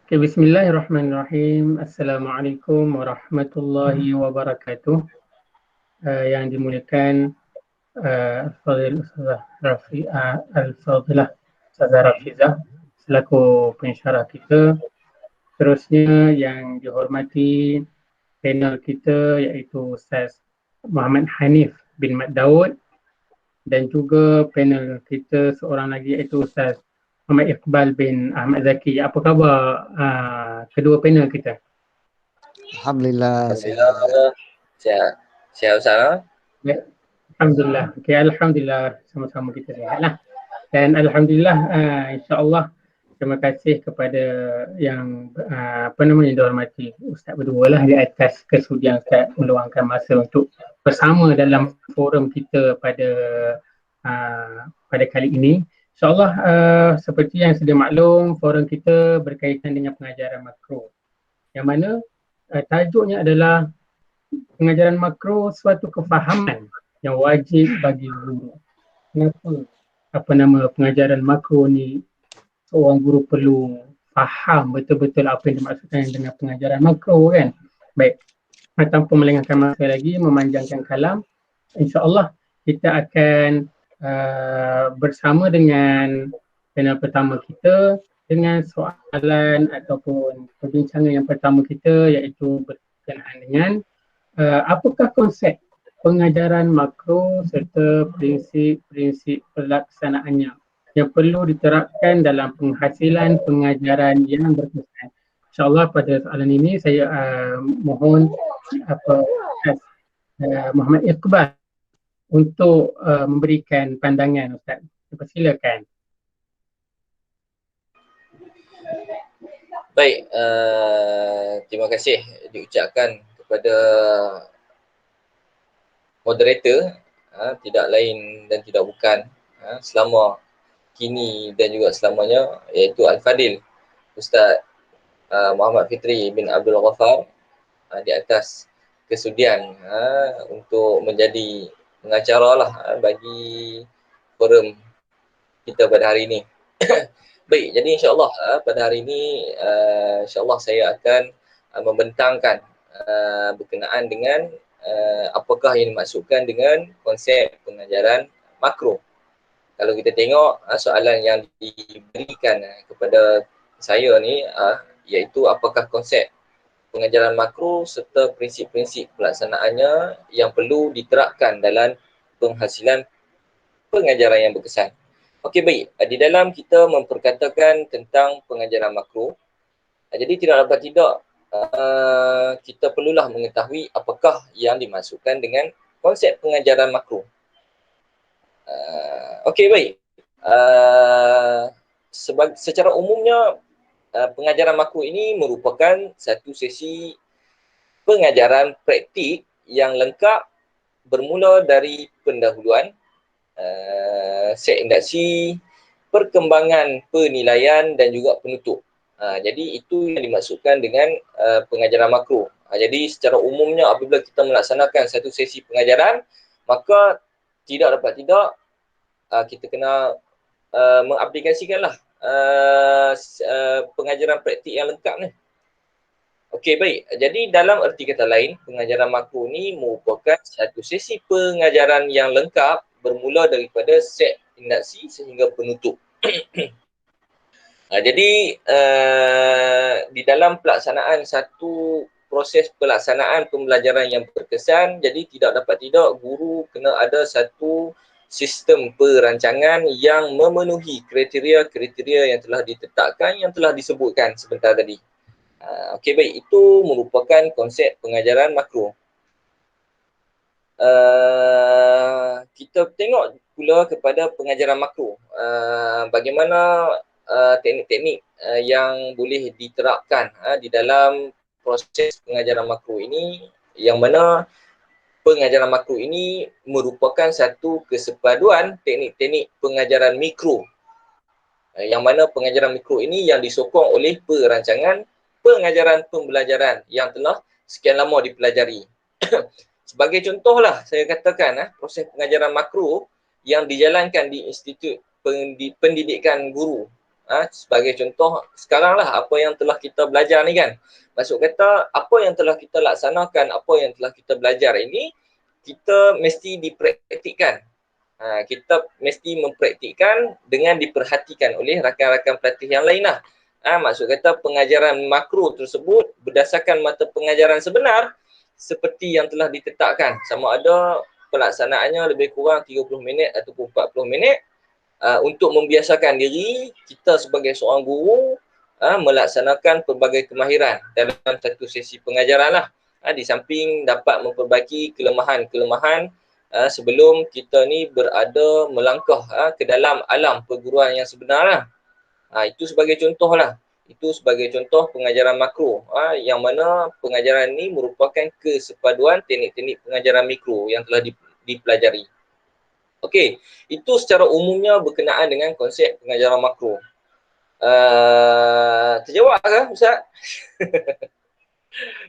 Okay, Bismillahirrahmanirrahim. Assalamualaikum warahmatullahi wabarakatuh. Yang dimuliakan Al-Fadhil Ustazah Al-Fadhilah Ustazah Rafizah selaku pensyarah kita. Terusnya yang dihormati panel kita iaitu Ustaz Muhammad Hanif bin Mat Daud dan juga panel kita seorang lagi iaitu Ustaz Muhammad Iqbal bin Ahmad Zaki. Apa khabar kedua panel kita? Alhamdulillah. Alhamdulillah. Sihat. Sihat Ustaz. Ya, Alhamdulillah. Okay, Alhamdulillah sama-sama kita sihat lah. Dan Alhamdulillah insyaAllah terima kasih kepada yang dihormati Ustaz berdua lah di atas kesudian Ustaz meluangkan masa untuk bersama dalam forum kita pada kali ini. InsyaAllah seperti yang sedia maklum, forum kita berkaitan dengan pengajaran makro. Yang mana tajuknya adalah pengajaran makro suatu kefahaman yang wajib bagi guru. Kenapa pengajaran makro ni seorang guru perlu faham betul-betul apa yang dimaksudkan dengan pengajaran makro kan? Baik, tanpa melengahkan masa lagi, memanjangkan kalam, insya-Allah kita akan bersama dengan panel pertama kita dengan soalan ataupun perbincangan yang pertama kita iaitu berkenaan dengan apakah konsep pengajaran makro serta prinsip-prinsip pelaksanaannya yang perlu diterapkan dalam penghasilan pengajaran yang berkesan. InsyaAllah pada soalan ini saya mohon Muhammad Iqbal untuk memberikan pandangan Ustaz. Silakan. Baik, terima kasih diucapkan kepada moderator, tidak lain dan tidak bukan selama kini dan juga selamanya, iaitu Al-Fadhil Ustaz Muhammad Fitri bin Abdul Ghaffar di atas kesudian untuk menjadi pengacara lah bagi forum kita pada hari ini. Baik, jadi insyaAllah pada hari ini insyaAllah saya akan membentangkan berkenaan dengan apakah yang dimaksudkan dengan konsep pengajaran makro. Kalau kita tengok soalan yang diberikan kepada saya ni iaitu apakah konsep pengajaran makro serta prinsip-prinsip pelaksanaannya yang perlu diterapkan dalam penghasilan pengajaran yang berkesan. Okey, baik. Di dalam kita memperkatakan tentang pengajaran makro, jadi tidak dapat tidak kita perlulah mengetahui apakah yang dimaksudkan dengan konsep pengajaran makro. Okey, baik. Secara umumnya pengajaran makro ini merupakan satu sesi pengajaran praktik yang lengkap bermula dari pendahuluan, set induksi, perkembangan penilaian dan juga penutup. Jadi itu yang dimaksudkan dengan pengajaran makro. Jadi secara umumnya apabila kita melaksanakan satu sesi pengajaran, maka tidak dapat tidak kita kena mengaplikasikanlah pengajaran praktik yang lengkap ni. Okey, baik. Jadi dalam erti kata lain, pengajaran makro ni merupakan satu sesi pengajaran yang lengkap bermula daripada set induksi sehingga penutup. Jadi di dalam pelaksanaan satu proses pelaksanaan pembelajaran yang berkesan, jadi tidak dapat tidak guru kena ada satu sistem perancangan yang memenuhi kriteria-kriteria yang telah ditetapkan, yang telah disebutkan sebentar tadi. Okey, baik, itu merupakan konsep pengajaran makro. Kita tengok pula kepada pengajaran makro. Bagaimana teknik-teknik yang boleh diterapkan di dalam proses pengajaran makro ini, yang mana pengajaran makro ini merupakan satu kesepaduan teknik-teknik pengajaran mikro, yang mana pengajaran mikro ini yang disokong oleh perancangan pengajaran pembelajaran yang telah sekian lama dipelajari. Sebagai contohlah saya katakan proses pengajaran makro yang dijalankan di Institut Pendidikan Guru Sebagai contoh, sekarang lah apa yang telah kita belajar ni kan. Maksud kata, apa yang telah kita laksanakan, apa yang telah kita belajar ini, kita mesti dipraktikkan. Kita mesti mempraktikkan dengan diperhatikan oleh rakan-rakan pelatih yang lain lah. Maksud kata pengajaran makro tersebut berdasarkan mata pengajaran sebenar seperti yang telah ditetapkan. Sama ada pelaksanaannya lebih kurang 30 minit ataupun 40 minit untuk membiasakan diri kita sebagai seorang guru melaksanakan pelbagai kemahiran dalam satu sesi pengajaran lah. Di samping dapat memperbaiki kelemahan-kelemahan sebelum kita ni berada melangkah ke dalam alam perguruan yang sebenar lah. Itu sebagai contoh lah. Itu sebagai contoh pengajaran makro yang mana pengajaran ni merupakan kesepaduan teknik-teknik pengajaran mikro yang telah dipelajari. Okey, itu secara umumnya berkenaan dengan konsep pengajaran makro. Terjawab ke Ustaz?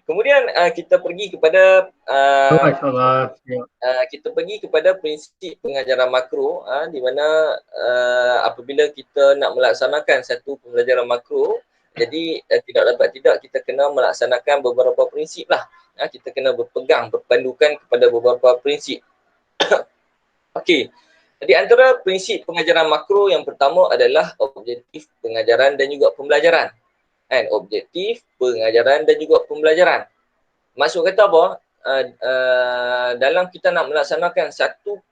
Kemudian kita pergi kepada kita pergi kepada prinsip pengajaran makro di mana apabila kita nak melaksanakan satu pembelajaran makro, jadi tidak kita kena melaksanakan beberapa prinsip lah. Kita kena berpandukan kepada beberapa prinsip. Okey. Di antara prinsip pengajaran makro yang pertama adalah objektif pengajaran dan juga pembelajaran. Objektif pengajaran dan juga pembelajaran. Maksud kata apa? Dalam kita nak melaksanakan satu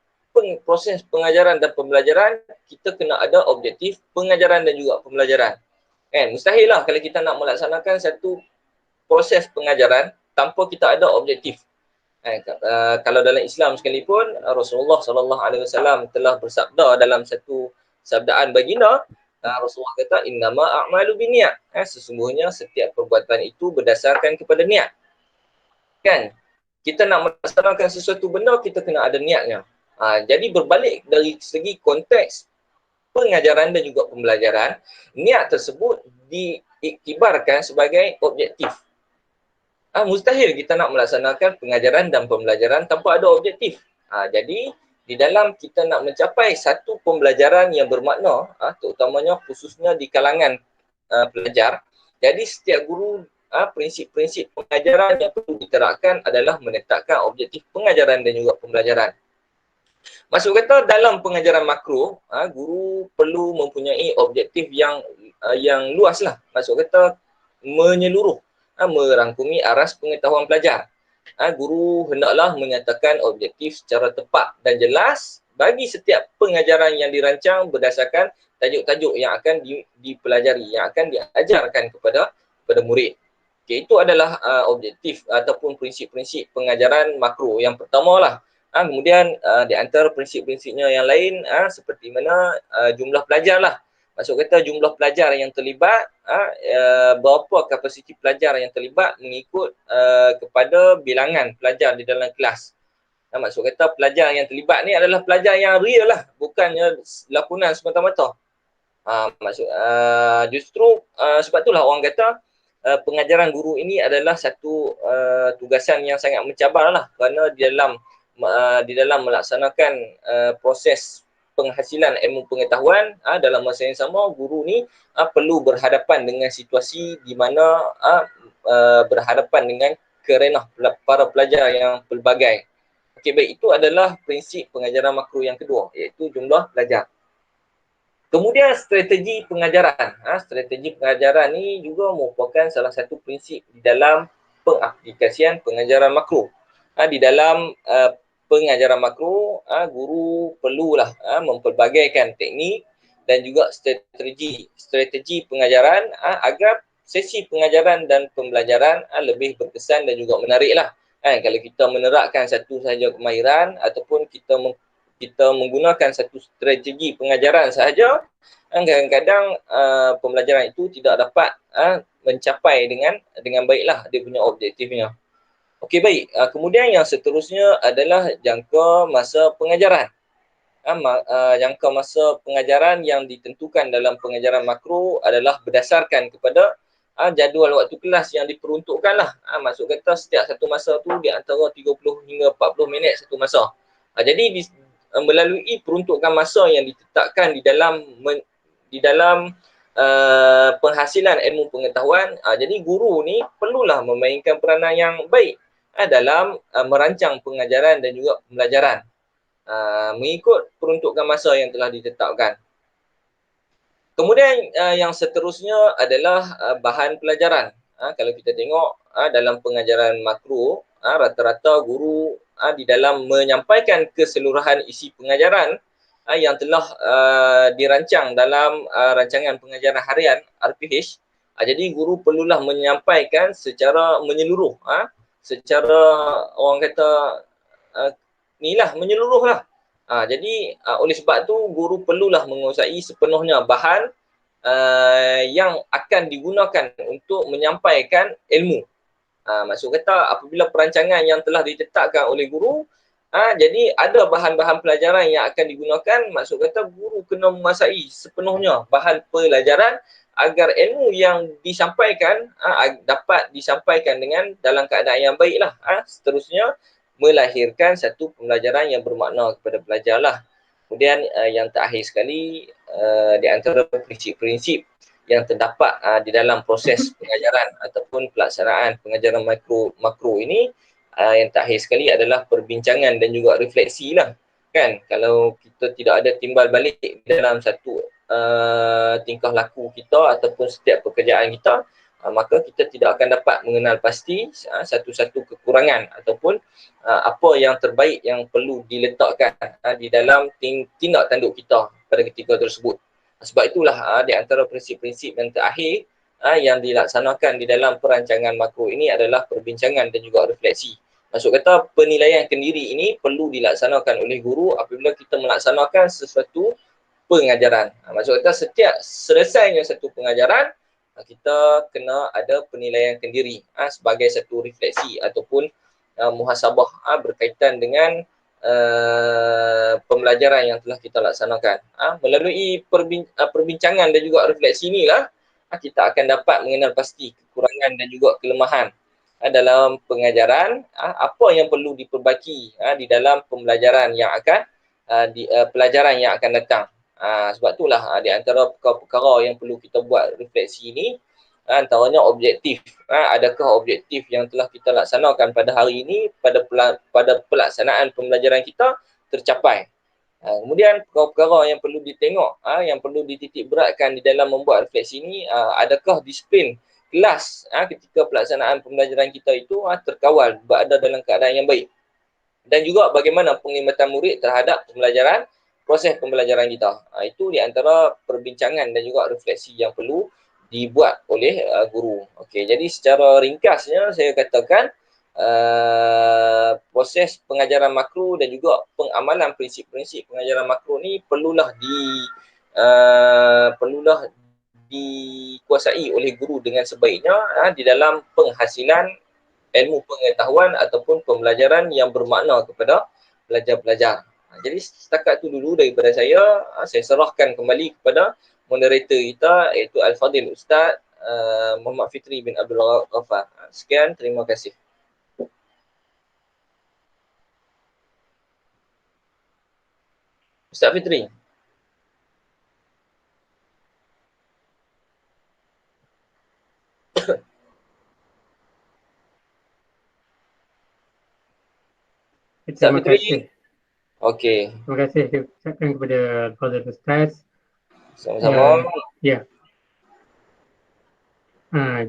proses pengajaran dan pembelajaran, kita kena ada objektif pengajaran dan juga pembelajaran. Mustahil lah kalau kita nak melaksanakan satu proses pengajaran tanpa kita ada objektif. Kalau dalam Islam sekalipun, Rasulullah SAW telah bersabda dalam satu sabdaan baginda, Rasulullah kata, innama a'malu binniyat. Sesungguhnya setiap perbuatan itu berdasarkan kepada niat. Kan? Kita nak melaksanakan sesuatu benda, kita kena ada niatnya. Jadi berbalik dari segi konteks pengajaran dan juga pembelajaran, niat tersebut diiktibarkan sebagai objektif. Mustahil kita nak melaksanakan pengajaran dan pembelajaran tanpa ada objektif. Jadi di dalam kita nak mencapai satu pembelajaran yang bermakna, terutamanya khususnya di kalangan pelajar, jadi setiap guru prinsip-prinsip pengajaran yang perlu diterapkan adalah menetapkan objektif pengajaran dan juga pembelajaran. Maksud kata dalam pengajaran makro, guru perlu mempunyai objektif yang luas lah. Maksud kata menyeluruh, merangkumi aras pengetahuan pelajar. Guru hendaklah menyatakan objektif secara tepat dan jelas bagi setiap pengajaran yang dirancang berdasarkan tajuk-tajuk yang akan dipelajari, yang akan diajarkan kepada murid. Okay, itu adalah objektif ataupun prinsip-prinsip pengajaran makro yang pertama lah. Kemudian di antara prinsip-prinsipnya yang lain seperti mana jumlah pelajar lah. Maksud kata jumlah pelajar yang terlibat, berapa kapasiti pelajar yang terlibat mengikut kepada bilangan pelajar di dalam kelas. Maksud kata pelajar yang terlibat ni adalah pelajar yang real lah, bukannya lakonan semata-mata. Justru sebab itulah orang kata pengajaran guru ini adalah satu tugasan yang sangat mencabar lah, kerana di dalam melaksanakan proses penghasilan ilmu pengetahuan, dalam masa yang sama guru ni perlu berhadapan dengan situasi di mana berhadapan dengan kerenah para pelajar yang pelbagai. Okey, baik, itu adalah prinsip pengajaran makro yang kedua, iaitu jumlah pelajar. Kemudian strategi pengajaran. Strategi pengajaran ni juga merupakan salah satu prinsip di dalam pengaplikasian pengajaran makro. Di dalam pengajaran makro, guru perlulah mempelbagaikan teknik dan juga strategi pengajaran agar sesi pengajaran dan pembelajaran lebih berkesan dan juga menarik lah. Kalau kita menerapkan satu sahaja kemahiran ataupun kita menggunakan satu strategi pengajaran sahaja, kadang-kadang pembelajaran itu tidak dapat mencapai dengan baiklah dia punya objektifnya. Okey, baik. Kemudian yang seterusnya adalah jangka masa pengajaran. Jangka masa pengajaran yang ditentukan dalam pengajaran makro adalah berdasarkan kepada jadual waktu kelas yang diperuntukkan lah. Maksud kata setiap satu masa tu di antara 30 hingga 40 minit satu masa. Jadi melalui peruntukan masa yang ditetapkan di dalam penghasilan ilmu pengetahuan. Jadi guru ni perlulah memainkan peranan yang baik dalam merancang pengajaran dan juga pembelajaran mengikut peruntukan masa yang telah ditetapkan. Kemudian yang seterusnya adalah bahan pelajaran. Kalau kita tengok dalam pengajaran makro, rata-rata guru di dalam menyampaikan keseluruhan isi pengajaran yang telah dirancang dalam rancangan pengajaran harian RPH. Jadi guru perlulah menyampaikan secara menyeluruh, secara orang kata menyeluruh lah. Jadi oleh sebab tu guru perlulah menguasai sepenuhnya bahan yang akan digunakan untuk menyampaikan ilmu. Maksud kata apabila perancangan yang telah ditetapkan oleh guru, jadi ada bahan-bahan pelajaran yang akan digunakan, maksud kata guru kena menguasai sepenuhnya bahan pelajaran agar ilmu yang disampaikan dapat disampaikan dengan dalam keadaan yang baiklah. Seterusnya melahirkan satu pembelajaran yang bermakna kepada pelajar lah. Kemudian yang terakhir sekali di antara prinsip-prinsip yang terdapat di dalam proses pengajaran ataupun pelaksanaan pengajaran makro ini, yang terakhir sekali adalah perbincangan dan juga refleksi lah. Kan, kalau kita tidak ada timbal balik dalam satu tingkah laku kita ataupun setiap pekerjaan kita, maka kita tidak akan dapat mengenal pasti satu-satu kekurangan ataupun apa yang terbaik yang perlu diletakkan di dalam tindak tanduk kita pada ketika tersebut. Sebab itulah di antara prinsip-prinsip yang terakhir yang dilaksanakan di dalam perancangan makro ini adalah perbincangan dan juga refleksi. Maksud kata penilaian kendiri ini perlu dilaksanakan oleh guru apabila kita melaksanakan sesuatu pengajaran. Maksud kata setiap selesainya satu pengajaran, kita kena ada penilaian kendiri sebagai satu refleksi ataupun muhasabah berkaitan dengan pembelajaran yang telah kita laksanakan. Melalui perbincangan dan juga refleksi inilah kita akan dapat mengenal pasti kekurangan dan juga kelemahan dalam pengajaran, apa yang perlu diperbaiki di dalam pembelajaran yang akan pelajaran yang akan datang. Sebab itulah di antara perkara-perkara yang perlu kita buat refleksi ini, antaranya objektif. Adakah objektif yang telah kita laksanakan pada hari ini pada pelaksanaan pembelajaran kita tercapai. Kemudian perkara-perkara yang perlu ditengok, yang perlu dititik beratkan di dalam membuat refleksi ini, adakah disiplin kelas ketika pelaksanaan pembelajaran kita itu terkawal, berada dalam keadaan yang baik. Dan juga bagaimana penglibatan murid terhadap pembelajaran, proses pembelajaran kita. Itu di antara perbincangan dan juga refleksi yang perlu dibuat oleh guru. Okey, jadi secara ringkasnya saya katakan proses pengajaran makro dan juga pengamalan prinsip-prinsip pengajaran makro ni perlulah dikuasai oleh guru dengan sebaiknya di dalam penghasilan ilmu pengetahuan ataupun pembelajaran yang bermakna kepada pelajar-pelajar. Jadi setakat itu dulu daripada saya. Saya serahkan kembali kepada moderator kita iaitu Al-Fadil Ustaz Muhammad Fitri bin Abdul Ghaffar. Sekian, terima kasih. Ustaz Fitri. Terima kasih. Okey. Terima kasih saya ucapkan kepada Al-Fadhil Ustaz. Sama-sama. Ya.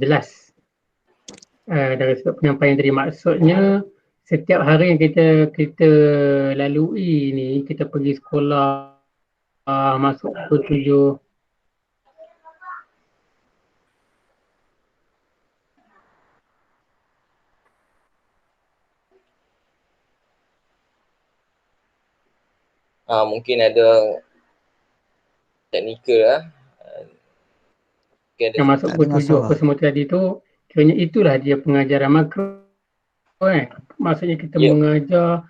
Jelas. Dari sudut penyampaian tadi, maksudnya setiap hari yang kita lalui ni, kita pergi sekolah, masuk pukul 7. Mungkin ada teknikal lah. Yang masuk pukul 7 apa semua tadi tu, kiranya itulah dia pengajaran makro kan. Maksudnya kita mengajar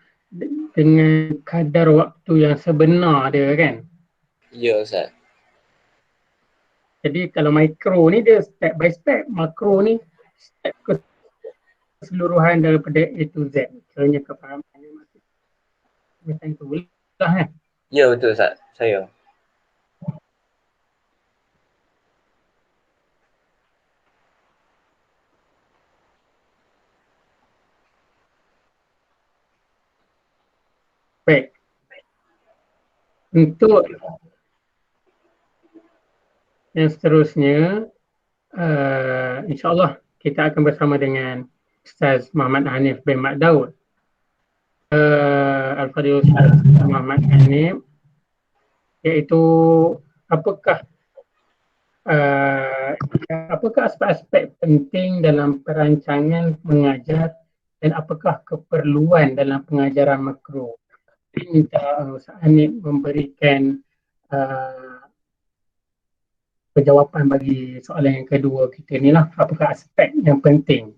dengan kadar waktu yang sebenar dia kan. Ya Ustaz. Jadi kalau mikro ni dia step by step, makro ni step keseluruhan daripada A to Z. Kiranya kefahamannya macam tu lah kan. Ya betul Ustaz, saya. Untuk yang seterusnya, insyaAllah kita akan bersama dengan Ustaz Muhammad Hanif bin Mak Daud. Al-Fadhil Ustaz Muhammad Hanif, iaitu apakah uh, apakah aspek-aspek penting dalam perancangan mengajar dan apakah keperluan dalam pengajaran makro. Saya minta Ustaz Hanif memberikan jawapan bagi soalan yang kedua kita ni lah, apakah aspek yang penting.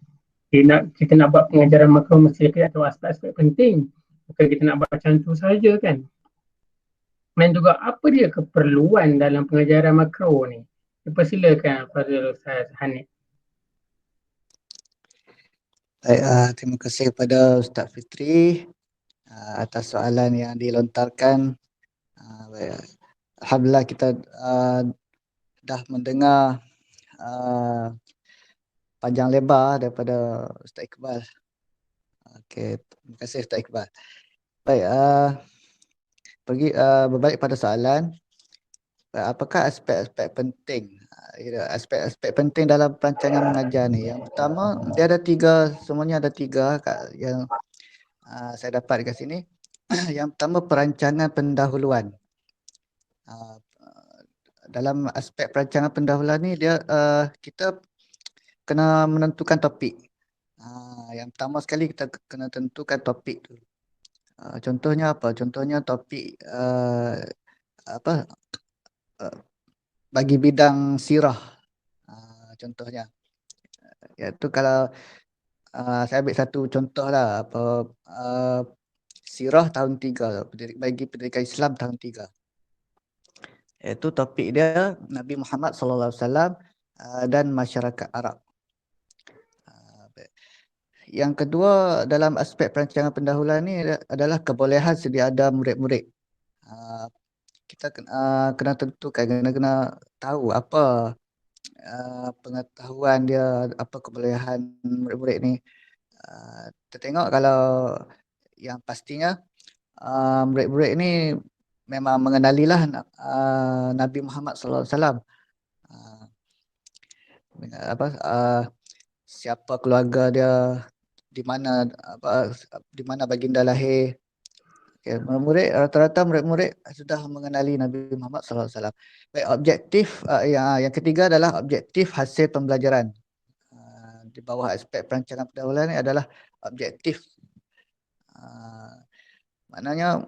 Kita nak buat pengajaran makro mesti kita tahu aspek-aspek penting, bukan kita nak buat macam tu saja kan. Dan juga apa dia keperluan dalam pengajaran makro ni. Persilakan Fadhil Ustaz Hanif. Baik, terima kasih kepada Ustaz Fitri atas soalan yang dilontarkan. Baik, Alhamdulillah kita dah mendengar panjang lebar daripada Ustaz Iqbal. Okey, terima kasih Ustaz Iqbal. Baik, berbalik pada soalan, apakah aspek-aspek penting? Aspek-aspek penting dalam perancangan mengajar ni. Yang pertama, dia ada tiga, semuanya ada tiga yang saya dapat dekat sini. Yang pertama, perancangan pendahuluan. Dalam aspek perancangan pendahuluan ni, kita kena menentukan topik. Yang pertama sekali kita kena tentukan topik tu. Contohnya apa? Contohnya topik bagi bidang sirah. Contohnya, iaitu kalau saya ambil satu contoh lah, sirah tahun 3, bagi pendidikan Islam tahun 3. Iaitu topik dia Nabi Muhammad SAW dan masyarakat Arab. Yang kedua dalam aspek perancangan pendahuluan ni adalah kebolehan sedia ada murid-murid. Kita kena tentukan, kena tahu apa pengetahuan dia, apa kebolehan murid-murid ni. Kita tengok kalau yang pastinya murid-murid ni memang mengenalilah Nabi Muhammad SAW. Siapa keluarga dia, di mana baginda lahir. Okay, rata-rata murid-murid sudah mengenali Nabi Muhammad SAW. Baik, objektif yang ketiga adalah objektif hasil pembelajaran. Di bawah aspek perancangan pendahuluan ni adalah objektif. Maknanya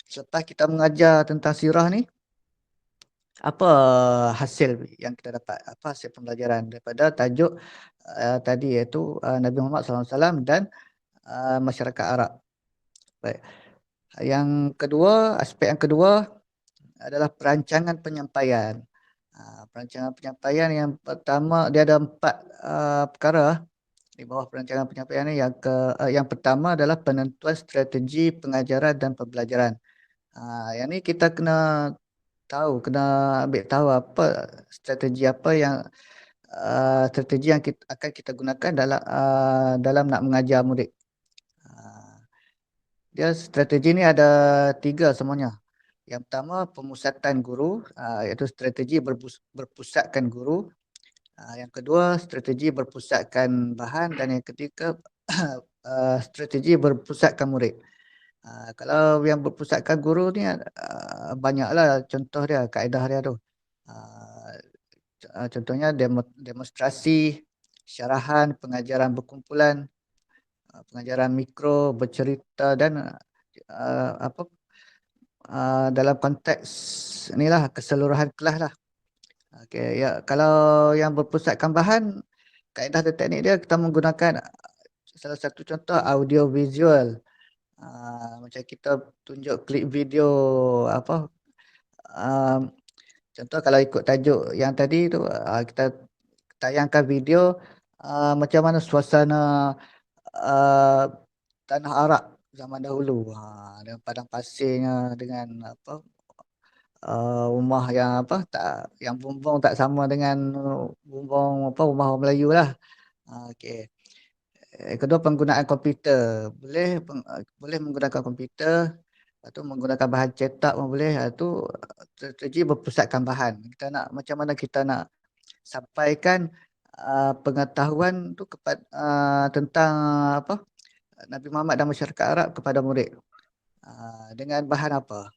selepas kita mengajar tentang sirah ni, apa hasil yang kita dapat, apa hasil pembelajaran daripada tajuk tadi, iaitu Nabi Muhammad SAW dan masyarakat Arab. Baik. Yang kedua, aspek yang kedua adalah perancangan penyampaian. Perancangan penyampaian yang pertama, dia ada 4 perkara di bawah perancangan penyampaian ni. Yang pertama adalah penentuan strategi pengajaran dan pembelajaran. Yang ni kita kena ambil tahu apa strategi yang akan kita gunakan dalam nak mengajar murid. Dia strategi ni ada 3 semuanya. Yang pertama, pemusatan guru, iaitu strategi berpusatkan guru. Yang kedua, strategi berpusatkan bahan, dan yang ketiga strategi berpusatkan murid. Kalau yang berpusatkan guru ni banyaklah contoh dia, kaedah dia tu. Contohnya demonstrasi, syarahan, pengajaran berkumpulan, pengajaran mikro, bercerita, dan dalam konteks inilah keseluruhan kelas lah. Okey, ya, kalau yang berpusatkan bahan, kaedah dan teknik dia kita menggunakan salah satu contoh audio visual. Macam kita tunjuk klip video contoh kalau ikut tajuk yang tadi tu, kita tayangkan video macam mana suasana tanah Arab zaman dahulu, dengan padang pasirnya, dengan rumah yang yang bumbung tak sama dengan bumbung rumah orang Melayu lah. Okey. Kedua, penggunaan komputer. Boleh menggunakan komputer Lepas tu menggunakan bahan cetak pun boleh. Itu strategi berpusatkan bahan. Kita nak macam mana kita nak sampaikan pengetahuan tu kepada tentang apa Nabi Muhammad dan masyarakat Arab kepada murid. Dengan bahan apa?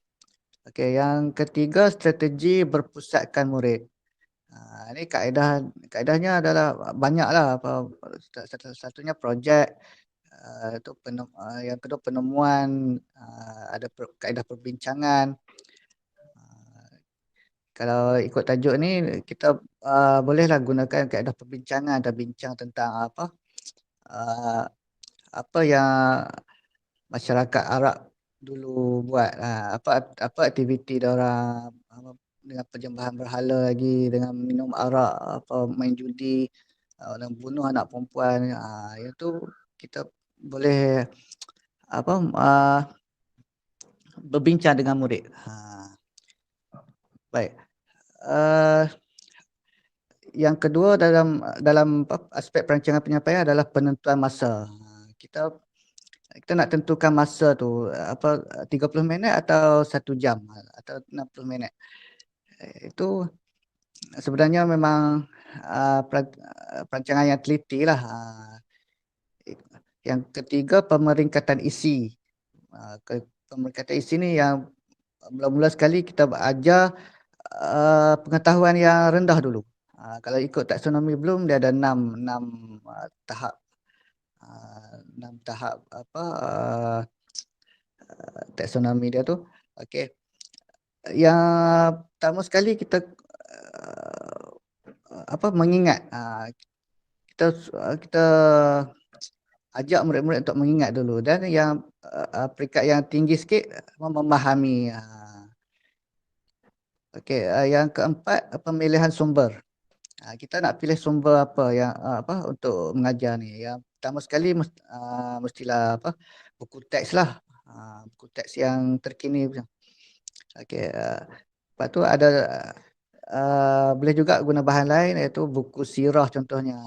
Okey, yang ketiga strategi berpusatkan murid. Ini kaedahnya adalah banyaklah apa satunya projek, yang kedua penemuan, ada kaedah perbincangan. Kalau ikut tajuk ni kita bolehlah gunakan kaedah perbincangan dan bincang tentang apa yang masyarakat Arab dulu buat, apa aktiviti diorang, dengan penyembahan berhala lagi, dengan minum arak, main judi, dan bunuh anak perempuan. Itu kita boleh berbincang dengan murid. Baik. Yang kedua dalam aspek perancangan penyampaian adalah penentuan masa. Kita nak tentukan masa tu 30 minit atau 1 jam atau 60 minit. Itu sebenarnya memang perancangan yang teliti lah. Yang ketiga pemeringkatan isi. Pemeringkatan isi ni yang mula-mula sekali kita ajar pengetahuan yang rendah dulu. Kalau ikut taksonomi Bloom dia ada 6 tahap. 6 tahap taksonomi dia tu. Okey. Yang pertama sekali kita mengingat. Kita ajak murid-murid untuk mengingat dulu, dan yang peringkat yang tinggi sikit memahami. Okey, yang keempat pemilihan sumber. Kita nak pilih sumber apa yang untuk mengajar ni. Yang pertama sekali mestilah buku teks lah. Buku teks yang terkini. Okey, lepas tu ada boleh juga guna bahan lain iaitu buku sirah contohnya.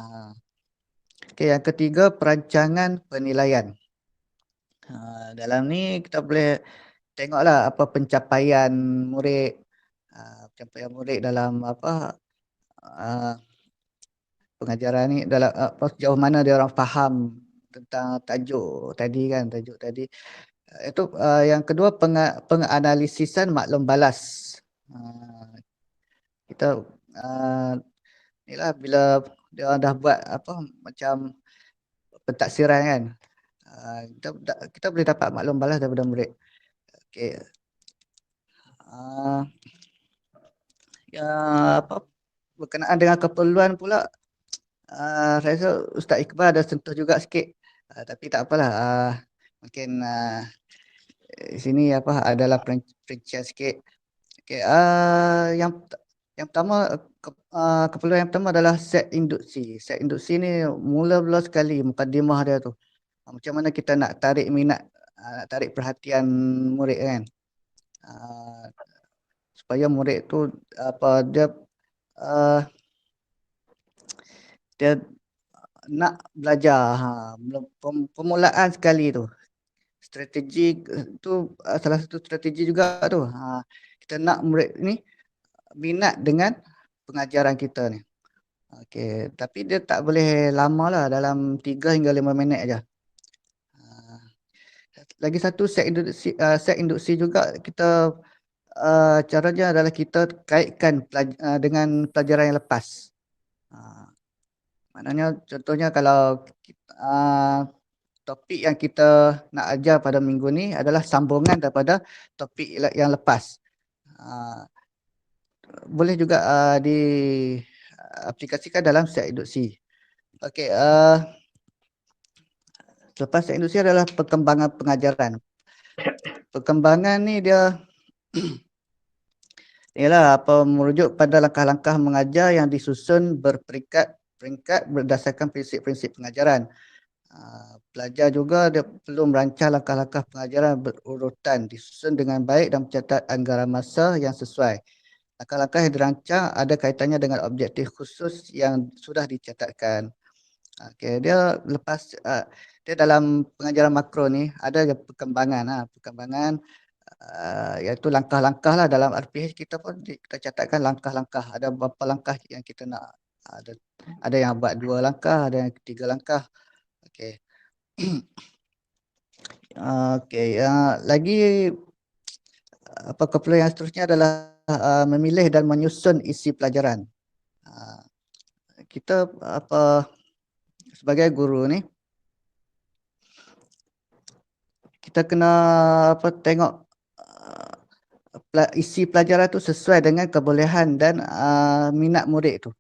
Okey, yang ketiga perancangan penilaian. Dalam ni kita boleh tengoklah apa pencapaian murid, dalam pengajaran ni, dalam sejauh mana dia orang faham tentang tajuk tadi. Itu yang kedua penganalisisan maklum balas. Kita inilah bila dia orang dah buat macam pentaksiran kan, kita boleh dapat maklum balas daripada murid. Okey. Berkenaan dengan keperluan pula, saya rasa Ustaz Iqbal ada sentuh juga sikit, tapi tak apalah, mungkin sini adalah perincian sikit. Okey, yang pertama, keperluan yang pertama adalah set induksi. Set induksi ni mula-mula sekali mukadimah dia tu. Macam mana kita nak tarik minat, nak tarik perhatian murid kan. Supaya murid tu dia nak belajar. Permulaan sekali tu. Strategi tu salah satu strategi juga tu. Kita nak murid ni minat dengan pengajaran kita ni. Okey, tapi dia tak boleh lama lah, dalam 3 hingga 5 minit aja. Lagi satu set induksi juga kita caranya adalah kita kaitkan dengan pelajaran yang lepas. Maknanya contohnya kalau topik yang kita nak ajar pada minggu ni adalah sambungan daripada topik yang lepas. Boleh juga diaplikasikan dalam set induksi. Okey, selepas set induksi adalah perkembangan pengajaran. Perkembangan ni dia ialah merujuk pada langkah-langkah mengajar yang disusun berperingkat berdasarkan prinsip-prinsip pengajaran. Pelajar juga dia perlu merancang langkah-langkah pengajaran berurutan, disusun dengan baik dan mencatat anggaran masa yang sesuai. Langkah-langkah yang dirancang ada kaitannya dengan objektif khusus yang sudah dicatatkan. Okey, dia dalam pengajaran makro ni ada perkembangan. Perkembangan iaitu langkah-langkah lah dalam RPH kita pun kita catatkan langkah-langkah. Ada berapa langkah yang kita nak. Ada yang buat 2 langkah, ada yang 3 langkah. Okey. Okey, lagi keperluan yang seterusnya adalah memilih dan menyusun isi pelajaran. Kita sebagai guru ni kita kena tengok isi pelajaran tu sesuai dengan kebolehan dan minat murid tu.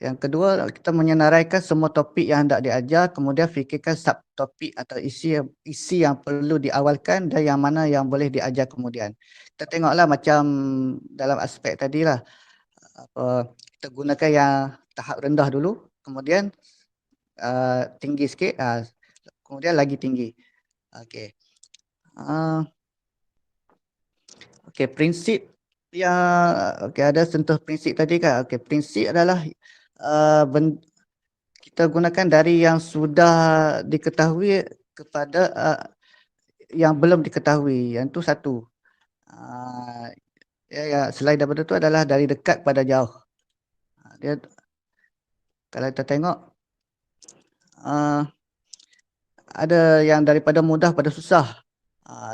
Yang kedua, kita menyenaraikan semua topik yang hendak diajar, kemudian fikirkan subtopik atau isi yang perlu diawalkan dan yang mana yang boleh diajar kemudian. Kita tengoklah macam dalam aspek tadilah, kita gunakan yang tahap rendah dulu, kemudian tinggi sikit, kemudian lagi tinggi. Okey. Okey, prinsip yang ada sentuh prinsip tadi kan. Okey, prinsip adalah kita gunakan dari yang sudah diketahui kepada yang belum diketahui. Yang tu satu. Selain daripada tu adalah dari dekat pada jauh. Dia kalau kita tengok ada yang daripada mudah pada susah.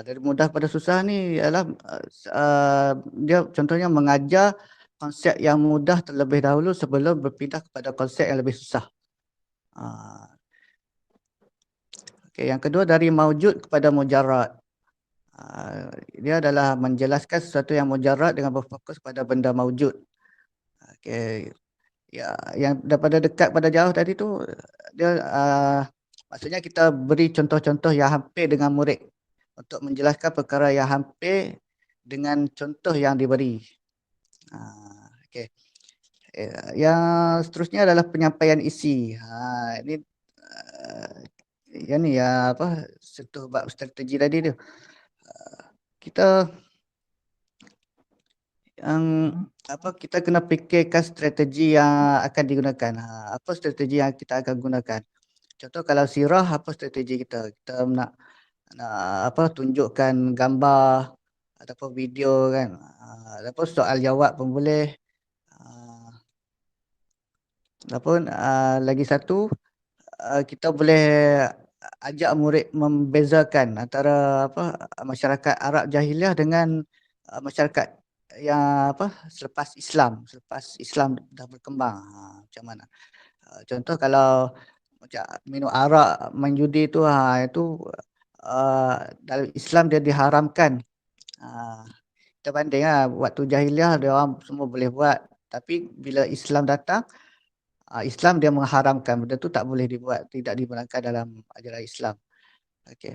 Dari mudah pada susah ni ialah dia contohnya mengajar konsep yang mudah terlebih dahulu sebelum berpindah kepada konsep yang lebih susah. Okay, yang kedua dari maujud kepada mujarrad. Dia adalah menjelaskan sesuatu yang mujarrad dengan berfokus pada benda maujud. Okay. Ya, yang daripada dekat pada jauh tadi tu dia maksudnya kita beri contoh-contoh yang hampir dengan murid untuk menjelaskan perkara yang hampir dengan contoh yang diberi. Okay. Yang seterusnya adalah penyampaian isi. Ini yang ni sentuh bab strategi tadi tu. Kita kita kena fikirkan strategi yang akan digunakan. Apa strategi yang kita akan gunakan? Contoh kalau sirah, apa strategi kita? Kita nak tunjukkan gambar ataupun video kan. Ataupun soal jawab pun boleh. Ataupun lagi satu, kita boleh ajak murid membezakan antara masyarakat Arab jahiliah dengan masyarakat yang selepas Islam dah berkembang. Macam mana? Contoh kalau macam minum arak, main judi tu itu dalam Islam dia diharamkan. Kita banding waktu jahiliah dia orang semua boleh buat, tapi bila Islam datang, Islam dia mengharamkan benda tu tak boleh dibuat, tidak dibenarkan dalam ajaran Islam. Okey.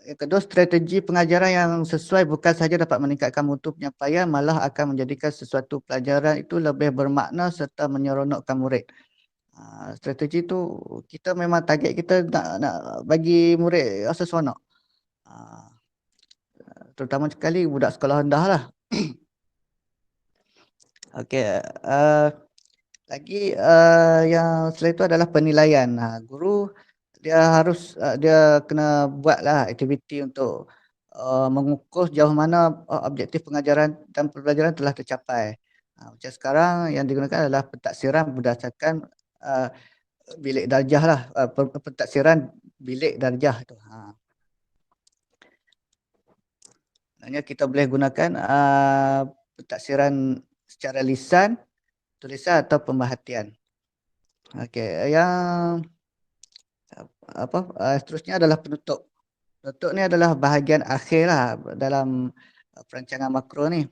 Yang kedua, strategi pengajaran yang sesuai bukan sahaja dapat meningkatkan mutu penyampaian, malah akan menjadikan sesuatu pelajaran itu lebih bermakna serta menyeronokkan murid. Strategi tu kita memang target kita nak bagi murid rasa seronok. Terutama sekali budak sekolah rendah lah. Okey. Lagi yang selain itu adalah penilaian. Guru dia harus dia kena buatlah aktiviti untuk mengukur sejauh mana objektif pengajaran dan pembelajaran telah tercapai. Macam sekarang yang digunakan adalah pentaksiran berdasarkan bilik darjah lah. Pentaksiran bilik darjah tu. Maknanya kita boleh gunakan pentaksiran secara lisan, tulisan atau pemerhatian. Okey, yang seterusnya adalah penutup. Penutup ni adalah bahagian akhir lah dalam perancangan makro ni.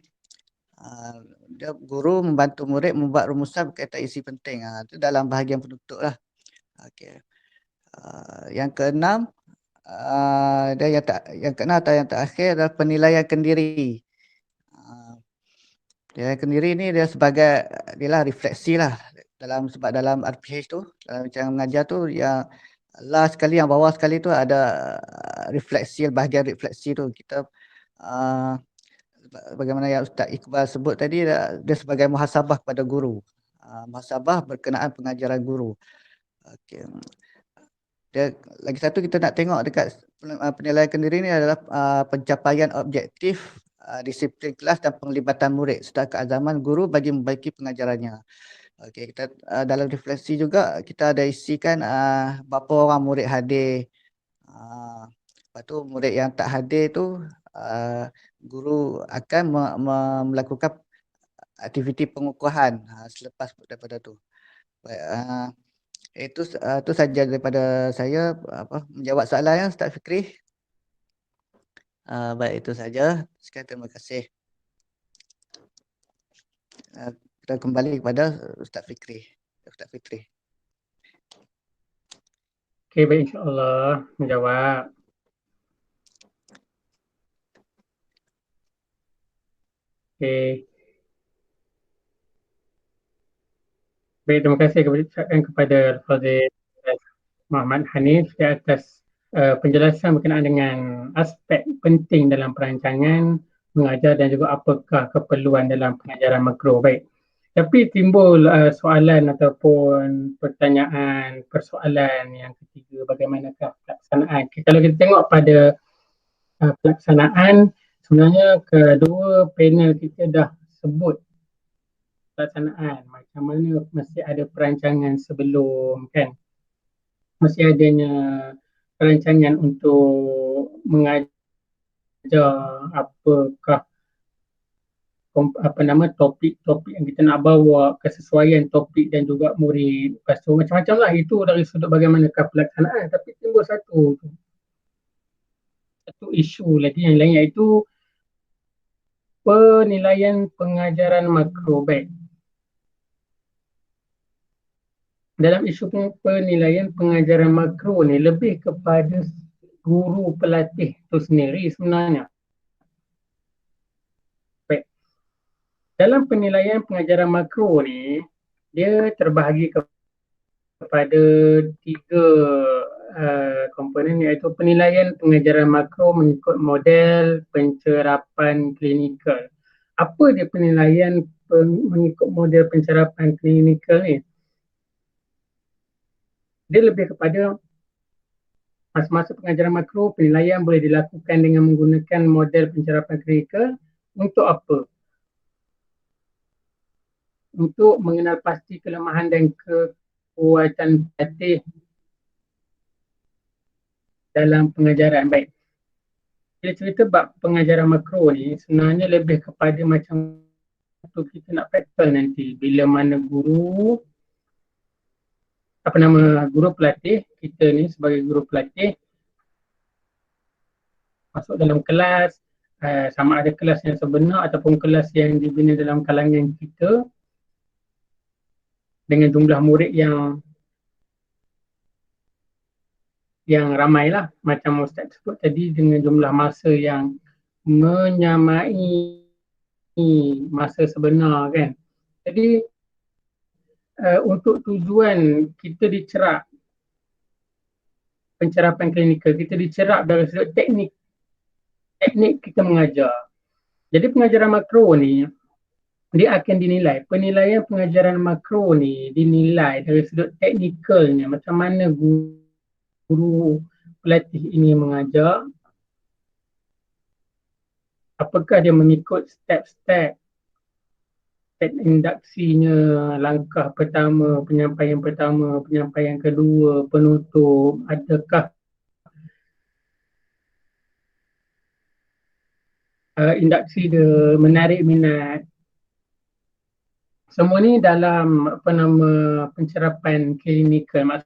Dia guru membantu murid membuat rumusan berkaitan isi penting. Itu dalam bahagian penutup lah. Okey. Yang keenam, yang keenam atau yang terakhir adalah penilaian kendiri. Penilaian kendiri ni dia sebagai refleksi lah sebab dalam RPH tu, dalam cara mengajar tu yang last sekali, yang bawah sekali tu ada refleksi, bahagian refleksi tu kita bagaimana yang Ustaz Iqbal sebut tadi, dia sebagai muhasabah kepada guru. Muhasabah berkenaan pengajaran guru. Okey. Lagi satu kita nak tengok dekat penilaian kendiri ni adalah pencapaian objektif disiplin kelas dan penglibatan murid serta keazaman guru bagi membaiki pengajarannya. Okey, kita dalam refleksi juga kita ada isikan berapa orang murid hadir. Lepas tu murid yang tak hadir tu guru akan melakukan aktiviti pengukuhan selepas daripada tu. Baik, itu saja daripada saya menjawab soalan ya Ustaz Fikri. Baik, itu saja. Sekian, terima kasih. Kita kembali kepada Ustaz Fikri. Ustaz Fitri. Okey, baik, insyaAllah menjawab. Okey. Baik, terima kasih kepada Fadil Muhammad Hanif di atas penjelasan berkenaan dengan aspek penting dalam perancangan mengajar dan juga apakah keperluan dalam pengajaran makro. Baik. Tapi timbul soalan ataupun pertanyaan, persoalan yang ketiga, bagaimanakah pelaksanaan. Kalau kita tengok pada pelaksanaan, sebenarnya kedua panel kita dah sebut pelaksanaan, macam mana mesti ada perancangan sebelum, kan? Mesti adanya perancangan untuk mengajar apakah topik-topik yang kita nak bawa, kesesuaian topik dan juga murid. Lepas tu macam-macam lah, itu dari sudut bagaimanakah pelaksanaan. Tapi timbul satu isu lagi yang lain, iaitu penilaian pengajaran makro. Baik. Dalam isu penilaian pengajaran makro ni lebih kepada guru pelatih tu sendiri sebenarnya. Baik. Dalam penilaian pengajaran makro ni, dia terbahagi kepada tiga komponen, iaitu penilaian pengajaran makro mengikut model pencerapan klinikal. Apa dia penilaian mengikut model pencerapan klinikal ni? Dia lebih kepada masa-masa pengajaran makro, penilaian boleh dilakukan dengan menggunakan model pencerapan klinikal. Untuk apa? Untuk mengenal pasti kelemahan dan kekuatan pelatih dalam pengajaran. Baik. Bila cerita bab pengajaran makro ni, sebenarnya lebih kepada macam tu kita nak praktikal nanti. Bila mana guru pelatih, kita ni sebagai guru pelatih masuk dalam kelas, sama ada kelas yang sebenar ataupun kelas yang dibina dalam kalangan kita dengan jumlah murid yang ramai lah, macam Ustaz sebut tadi, dengan jumlah masa yang menyamai masa sebenar, kan. Jadi untuk tujuan kita dicerap pencerapan klinikal, kita dicerap dari sudut teknik kita mengajar. Jadi pengajaran makro ni dia akan dinilai, penilaian pengajaran makro ni dinilai dari sudut teknikalnya, macam mana guru pelatih ini mengajar, apakah dia mengikut step-step induksinya, langkah pertama, penyampaian kedua, penutup, adakah induksi dia menarik minat. Semua ni dalam pencerapan klinikal.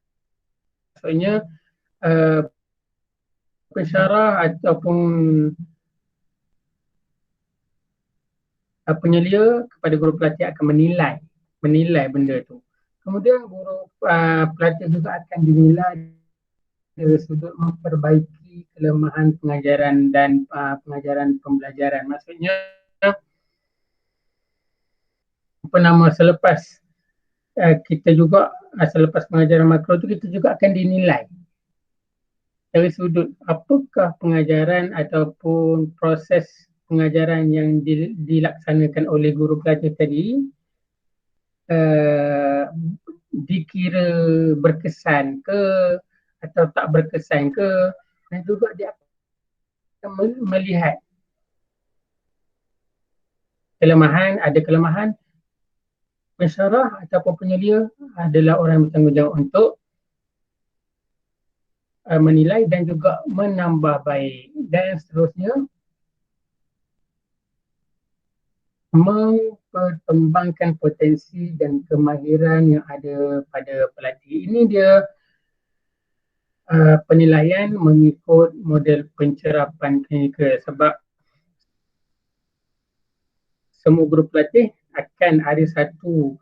Maksudnya pensyarah ataupun penyelia kepada guru pelatih akan menilai benda tu. Kemudian guru pelatih juga akan dinilai dari sudut memperbaiki kelemahan pengajaran dan pengajaran pembelajaran. Maksudnya selepas kita juga selepas pengajaran makro tu, kita juga akan dinilai dari sudut apakah pengajaran ataupun proses pengajaran yang dilaksanakan oleh guru pelatih tadi dikira berkesan ke atau tak berkesan ke, dan juga dia akan melihat ada kelemahan pensyarah ataupun penyelia adalah orang yang bertanggungjawab untuk menilai dan juga menambah baik, dan seterusnya memperkembangkan potensi dan kemahiran yang ada pada pelatih. Ini dia penilaian mengikut model pencerapan klinikal, sebab semua guru pelatih akan ada satu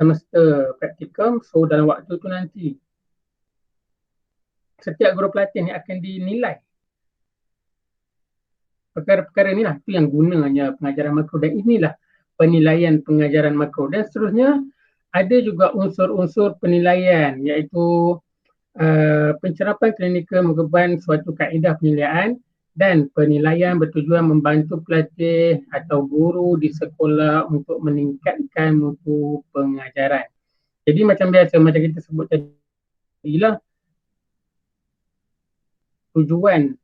semester praktikum. So dalam waktu tu nanti setiap guru pelatih ni akan dinilai. Perkara-perkara inilah tu yang gunanya pengajaran makro, dan inilah penilaian pengajaran makro. Dan seterusnya ada juga unsur-unsur penilaian, iaitu pencerapan klinikal merupakan suatu kaedah penilaian, dan penilaian bertujuan membantu pelatih atau guru di sekolah untuk meningkatkan mutu pengajaran. Jadi macam biasa, macam kita sebut tadi lah, tujuan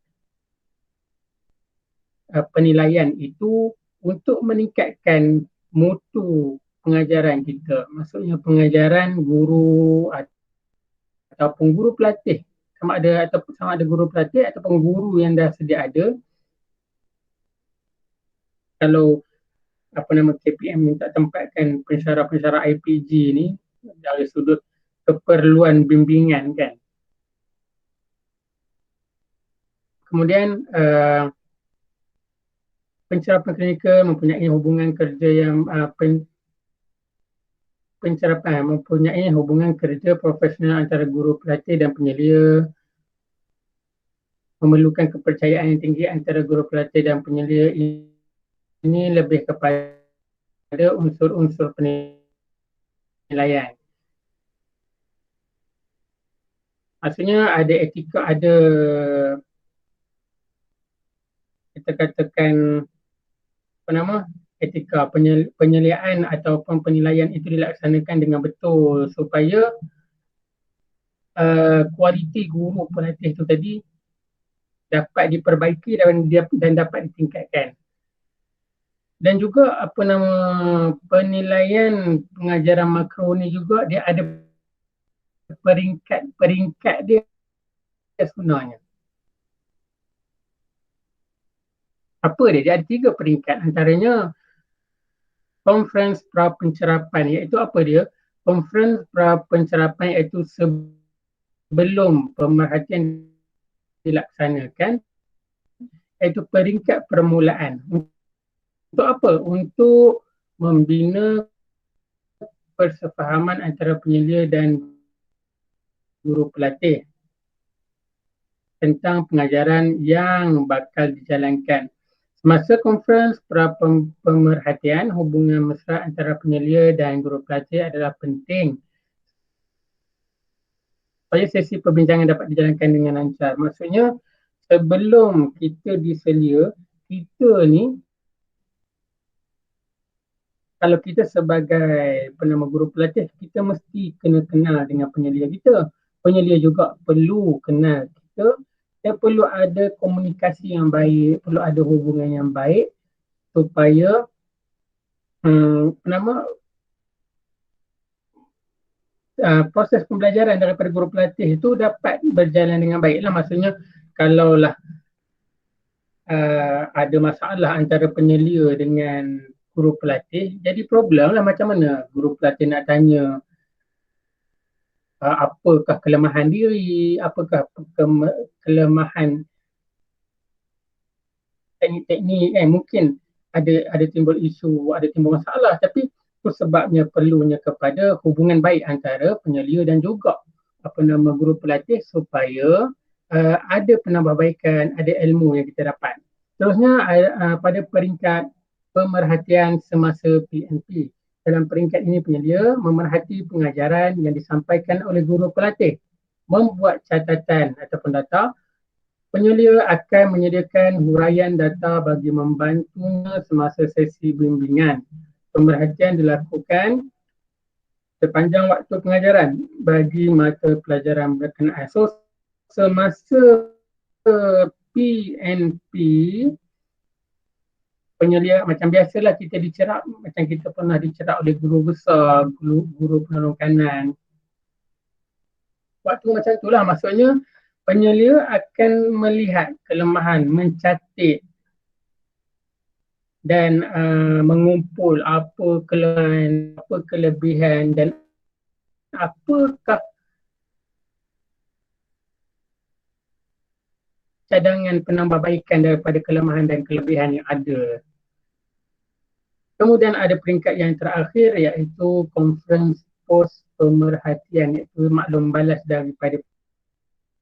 penilaian itu untuk meningkatkan mutu pengajaran kita. Maksudnya pengajaran guru ataupun guru pelatih, sama ada guru pelatih ataupun guru yang dah sedia ada. Kalau KPM minta tempatkan pensyarah-pensyarah IPG ni dari sudut keperluan bimbingan kan. Kemudian pencerapan klinikal mempunyai hubungan kerja yang pencerapan mempunyai hubungan kerja profesional antara guru pelatih dan penyelia, memerlukan kepercayaan yang tinggi antara guru pelatih dan penyelia. Ini lebih kepada unsur-unsur penilaian. Maksudnya ada etika, ada kita katakan etika penyeliaan ataupun penilaian itu dilaksanakan dengan betul supaya kualiti guru pelatih itu tadi dapat diperbaiki dan dapat ditingkatkan. Dan juga penilaian pengajaran makro ni juga dia ada peringkat dia sebenarnya. Apa dia? Dia ada 3 peringkat, antaranya conference pra pencerapan, iaitu apa dia? Conference pra pencerapan iaitu sebelum pemerhatian dilaksanakan, iaitu peringkat permulaan. Untuk apa? Untuk membina persefahaman antara penyelia dan guru pelatih tentang pengajaran yang bakal dijalankan. Semasa konferens pra pemerhatian, hubungan mesra antara penyelia dan guru pelatih adalah penting supaya sesi perbincangan dapat dijalankan dengan lancar. Maksudnya sebelum kita diselia, kita ni kalau kita sebagai guru pelatih, kita mesti kena kenal dengan penyelia kita. Penyelia juga perlu kenal kita. Dan perlu ada komunikasi yang baik, perlu ada hubungan yang baik supaya proses pembelajaran daripada guru pelatih itu dapat berjalan dengan baiklah. Maksudnya kalaulah ada masalah antara penyelia dengan guru pelatih, jadi problem lah. Macam mana guru pelatih nak tanya apakah kelemahan diri, apakah kelemahan teknik-teknik, mungkin ada timbul isu, ada timbul masalah, tapi itu sebabnya perlunya kepada hubungan baik antara penyelia dan juga guru pelatih supaya ada penambahbaikan, ada ilmu yang kita dapat. Terusnya pada peringkat pemerhatian semasa PNP. Dalam peringkat ini penyelia memerhati pengajaran yang disampaikan oleh guru pelatih, membuat catatan ataupun data. Penyelia akan menyediakan huraian data bagi membantunya semasa sesi bimbingan. Pemerhatian dilakukan sepanjang waktu pengajaran bagi mata pelajaran berkenaan. So, semasa PNP, penyelia macam biasalah kita dicerap, macam kita pernah dicerap oleh guru besar, guru penolong kanan. Waktu macam itulah, maksudnya penyelia akan melihat kelemahan, mencatat dan mengumpul apa kelemahan, apa kelebihan dan apakah cadangan penambahbaikan daripada kelemahan dan kelebihan yang ada. Kemudian ada peringkat yang terakhir iaitu conference post pemerhatian, iaitu maklum balas daripada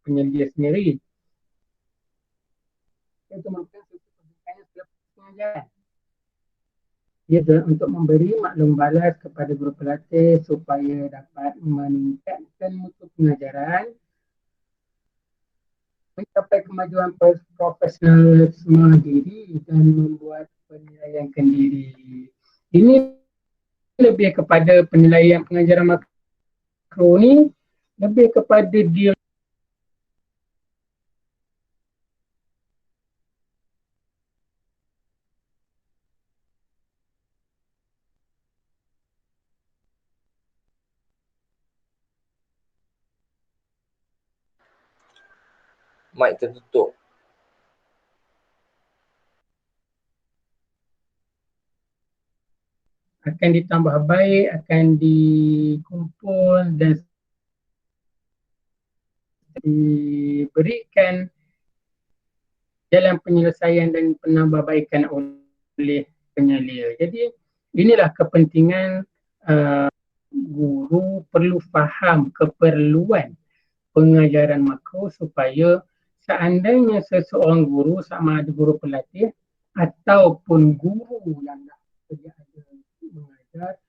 penyelia sendiri. Itu merupakan satu perbincangan selepas pengajaran. Ia untuk memberi maklum balas kepada guru pelatih supaya dapat meningkatkan mutu pengajaran, mencapai kemajuan profesionalisme diri dan membuat penilaian diri. Ini lebih kepada penilaian pengajaran makro ni, lebih kepada dia. Mic tertutup. Akan ditambah baik, akan dikumpul dan diberikan jalan penyelesaian dan penambahbaikan oleh penyelia. Jadi inilah kepentingan guru perlu faham keperluan pengajaran makro supaya seandainya seseorang guru, sama ada guru pelatih ataupun guru yang dah kerja ada mengajar,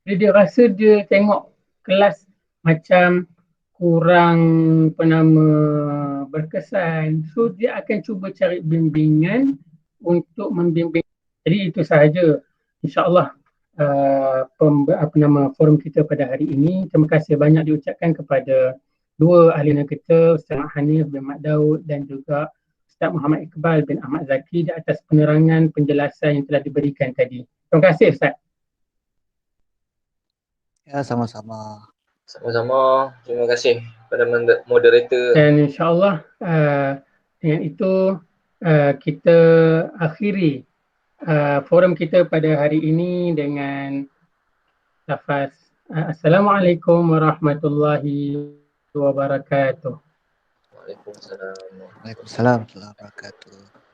dia rasa dia tengok kelas macam kurang berkesan, so dia akan cuba cari bimbingan untuk membimbing. Jadi itu sahaja, insyaAllah forum kita pada hari ini. Terima kasih banyak diucapkan kepada dua ahli kita, Ustaz Hanif bin Mat Daud dan juga Ustaz Muhammad Iqbal bin Ahmad Zaki di atas penerangan penjelasan yang telah diberikan tadi. Terima kasih Ustaz. Ya, sama-sama. Sama-sama. Terima kasih kepada moderator. Dan insyaAllah dengan itu kita akhiri forum kita pada hari ini dengan lafaz Assalamualaikum warahmatullahi wabarakatuh. Waalaikumsalam. Waalaikumsalam warahmatullahi wabarakatuh.